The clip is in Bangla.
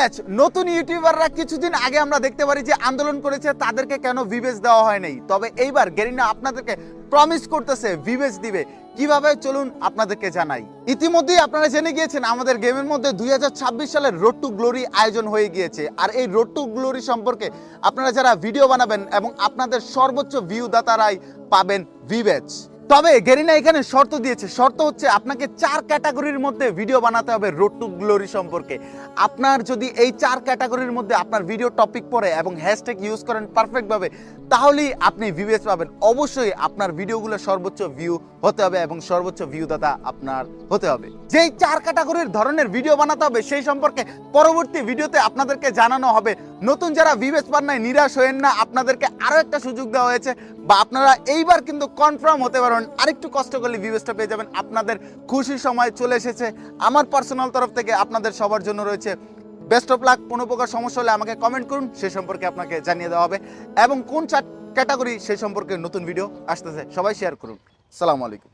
ভিভেজ নতুন ইউটিউবাররা কিছুদিন আগে আমরা দেখতে পারি যে আন্দোলন করেছে, তাদেরকে কেন ভিভেজ দেওয়া হয় নাই। তবে এইবার গেরিনা আপনাদেরকে প্রমিস করতেছে ভিভেজ দিবে। কিভাবে চলুন আপনাদেরকে জানাই। ইতিমধ্যেই আপনারা জেনে গিয়েছেন আমাদের গেমের মধ্যে 2026 সালের রোড টু গ্লোরি আয়োজন হয়ে গিয়েছে। আর এই রোড টু গ্লোরি সম্পর্কে আপনারা যারা ভিডিও বানাবেন এবং আপনাদের সর্বোচ্চ ভিউ দাতারাই পাবেন ভিভেজ। তবে গেরিনা এখানে শর্ত দিয়েছে, শর্ত হচ্ছে আপনাকে 4 ক্যাটাগরির মধ্যে ভিডিও বানাতে হবে রোড টু গ্লোরি সম্পর্কে। আপনার যদি এই 4 ক্যাটাগরির মধ্যে আপনার ভিডিও টপিক পড়ে এবং হ্যাশট্যাগ ইউজ করেন পারফেক্টভাবে, তাহলেই আপনি ভিভেজ পাবেন। অবশ্যই আপনার ভিডিওগুলো সর্বোচ্চ ভিউ হতে হবে এবং সর্বোচ্চ ভিউ দাতা আপনার হতে হবে। যেই 4 ক্যাটাগরির ধরনের ভিডিও বানাতে হবে সেই সম্পর্কে পরবর্তী ভিডিওতে আপনাদেরকে জানানো হবে। নতুন যারা ভিভেজ পান নাই নিরাশ হয়েন না, আপনাদেরকে আরো একটা সুযোগ দেওয়া হয়েছে, বা আপনারা এইবার কিন্তু কনফার্ম হতে পারেন আরেকটু কষ্ট করলে ভিভেজটা পেয়ে যাবেন। আপনাদের খুশির সময় চলে এসেছে। আমার পার্সোনাল তরফ থেকে আপনাদের সবার জন্য রয়েছে বেস্ট অফ লাক। কোনো প্রকার সমস্যা হলে আমাকে কমেন্ট করুন, সে সম্পর্কে আপনাকে জানিয়ে দেওয়া হবে। এবং কোন 4 ক্যাটাগরি সেই সম্পর্কে নতুন ভিডিও আসতেছে সবাই শেয়ার করুন। আসসালামু আলাইকুম।